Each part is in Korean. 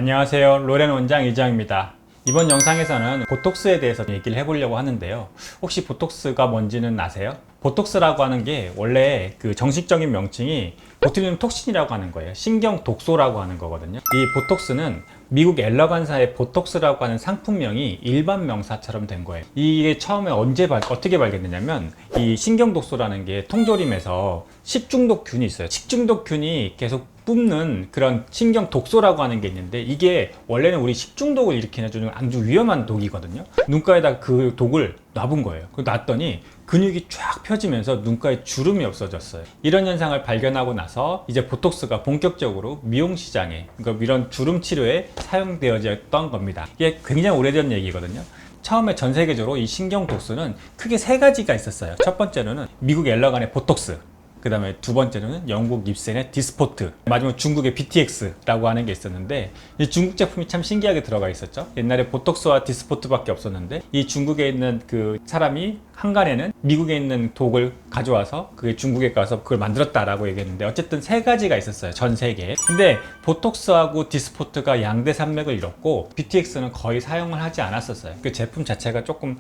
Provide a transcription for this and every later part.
안녕하세요. 로렌 원장 이장입니다. 이번 영상에서는 보톡스에 대해서 얘기를 해보려고 하는데요. 혹시 보톡스가 뭔지는 아세요? 보톡스라고 하는 게 원래 그 정식적인 명칭이 보툴리눔 톡신이라고 하는 거예요. 신경 독소라고 하는 거거든요. 이 보톡스는 미국 엘러간사의 보톡스라고 하는 상품명이 일반 명사처럼 된 거예요. 이게 처음에 어떻게 발견되냐면 이 신경 독소라는 게 통조림에서 식중독균이 있어요. 식중독균이 계속 뿜는 그런 신경 독소라고 하는 게 있는데, 이게 원래는 우리 식중독을 일으키는 아주 위험한 독이거든요. 눈가에다 그 독을 놔본 거예요. 놨더니 근육이 쫙 펴지면서 눈가에 주름이 없어졌어요. 이런 현상을 발견하고 나서 이제 보톡스가 본격적으로 미용 시장에, 그러니까 이런 주름 치료에 사용되어졌던 겁니다. 이게 굉장히 오래전 얘기거든요. 처음에 전 세계적으로 이 신경 독소는 크게 세 가지가 있었어요. 첫 번째로는 미국 엘러간의 보톡스, 그 다음에 두 번째로는 영국 립센의 디스포트, 마지막 중국의 BTX라고 하는 게 있었는데, 이 중국 제품이 참 신기하게 들어가 있었죠. 옛날에 보톡스와 디스포트밖에 없었는데, 이 중국에 있는 그 사람이 한간에는 미국에 있는 독을 가져와서 그게 중국에 가서 그걸 만들었다라고 얘기했는데, 어쨌든 세 가지가 있었어요, 전 세계에. 근데 보톡스하고 디스포트가 양대 산맥을 이뤘고 BTX는 거의 사용을 하지 않았었어요. 그 제품 자체가 조금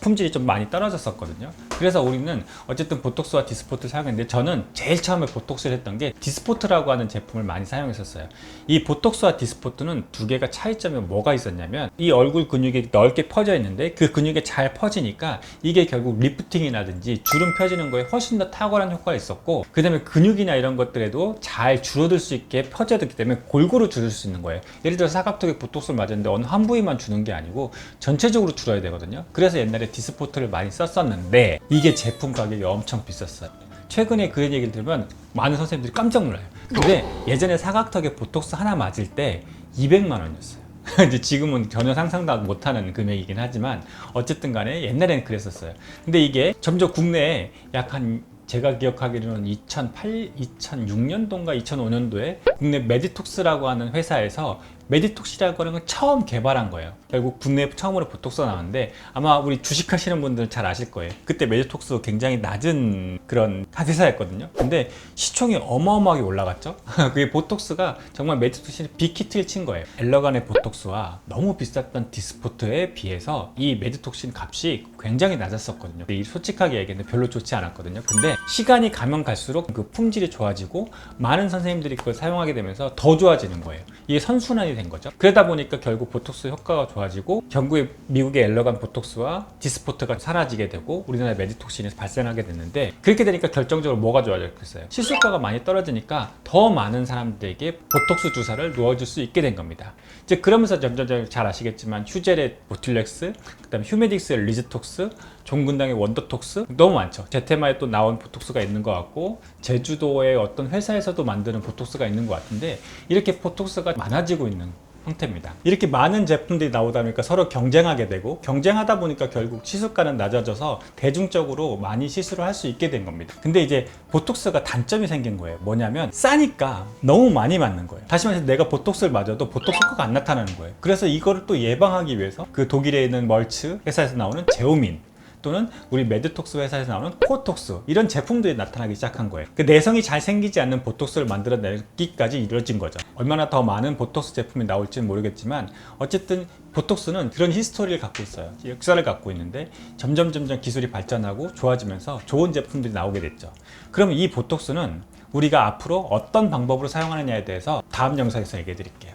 품질이 좀 많이 떨어졌었거든요. 그래서 우리는 어쨌든 보톡스와 디스포트를 사용했는데, 저는 제일 처음에 보톡스를 했던 게 디스포트라고 하는 제품을 많이 사용했었어요. 이 보톡스와 디스포트는 두 개가 차이점이 뭐가 있었냐면, 이 얼굴 근육이 넓게 퍼져 있는데 그 근육이 잘 퍼지니까 이게 결국 리프팅이라든지 주름 펴지는 거에 훨씬 더 탁월한 효과가 있었고, 그 다음에 근육이나 이런 것들에도 잘 줄어들 수 있게 퍼져들기 때문에 골고루 줄일 수 있는 거예요. 예를 들어서 사각턱에 보톡스를 맞았는데 어느 한 부위만 주는 게 아니고 전체적으로 줄어야 되거든요. 그래서 옛날에 디스포트를 많이 썼었는데 이게 제품 가격이 엄청 비쌌어요. 최근에 그런 얘기를 들으면 많은 선생님들이 깜짝 놀라요. 근데 예전에 사각턱에 보톡스 하나 맞을 때 200만 원이었어요. 이제 지금은 전혀 상상도 못하는 금액이긴 하지만 어쨌든 간에 옛날에는 그랬었어요. 근데 이게 점점 국내에 약한, 제가 기억하기로는 2006년도인가 2005년도에 국내 메디톡스라고 하는 회사에서 메디톡스라고 하는 걸 처음 개발한 거예요. 결국 국내에 처음으로 보톡스가 나왔는데, 아마 우리 주식하시는 분들은 잘 아실 거예요. 그때 메디톡스 굉장히 낮은 그런 회사였거든요. 근데 시총이 어마어마하게 올라갔죠. 그게 보톡스가 정말 메디톡스의 빅히트를 친 거예요. 엘러간의 보톡스와 너무 비쌌던 디스포트에 비해서 이 메디톡신 값이 굉장히 낮았었거든요. 솔직하게 얘기했는데 별로 좋지 않았거든요. 근데 시간이 가면 갈수록 그 품질이 좋아지고 많은 선생님들이 그걸 사용하게 되면서 더 좋아지는 거예요. 이게 선순환이 된 거죠. 그러다 보니까 결국 보톡스 효과가 좋아지고 결국에 미국의 엘러간 보톡스와 디스포트가 사라지게 되고 우리나라 메디톡신이 발생하게 됐는데, 그렇게 되니까 결정적으로 뭐가 좋아졌겠어요? 시술가가 많이 떨어지니까 더 많은 사람들에게 보톡스 주사를 놓아줄 수 있게 된 겁니다. 이제 그러면서 점점 잘 아시겠지만 휴젤의 보툴렉스, 그다음에 휴메딕스의 리즈톡스, 종근당의 원더톡스, 너무 많죠. 제테마에 또 나온 보톡스가 있는 것 같고, 제주도의 어떤 회사에서도 만드는 보톡스가 있는 것 같은데, 이렇게 보톡스가 많아지고 있는 형태입니다. 이렇게 많은 제품들이 나오다 보니까 서로 경쟁하게 되고, 경쟁하다 보니까 결국 시술가는 낮아져서 대중적으로 많이 시술을 할 수 있게 된 겁니다. 근데 이제 보톡스가 단점이 생긴 거예요. 뭐냐면 싸니까 너무 많이 맞는 거예요. 다시 말해서 내가 보톡스를 맞아도 보톡스 효과가 안 나타나는 거예요. 그래서 이거를 또 예방하기 위해서 그 독일에 있는 멀츠 회사에서 나오는 제오민, 또는 우리 메드톡스 회사에서 나오는 코톡스, 이런 제품들이 나타나기 시작한 거예요. 그 내성이 잘 생기지 않는 보톡스를 만들어내기까지 이루어진 거죠. 얼마나 더 많은 보톡스 제품이 나올지는 모르겠지만 어쨌든 보톡스는 그런 히스토리를 갖고 있어요. 역사를 갖고 있는데 점점 기술이 발전하고 좋아지면서 좋은 제품들이 나오게 됐죠. 그럼 이 보톡스는 우리가 앞으로 어떤 방법으로 사용하느냐에 대해서 다음 영상에서 얘기해 드릴게요.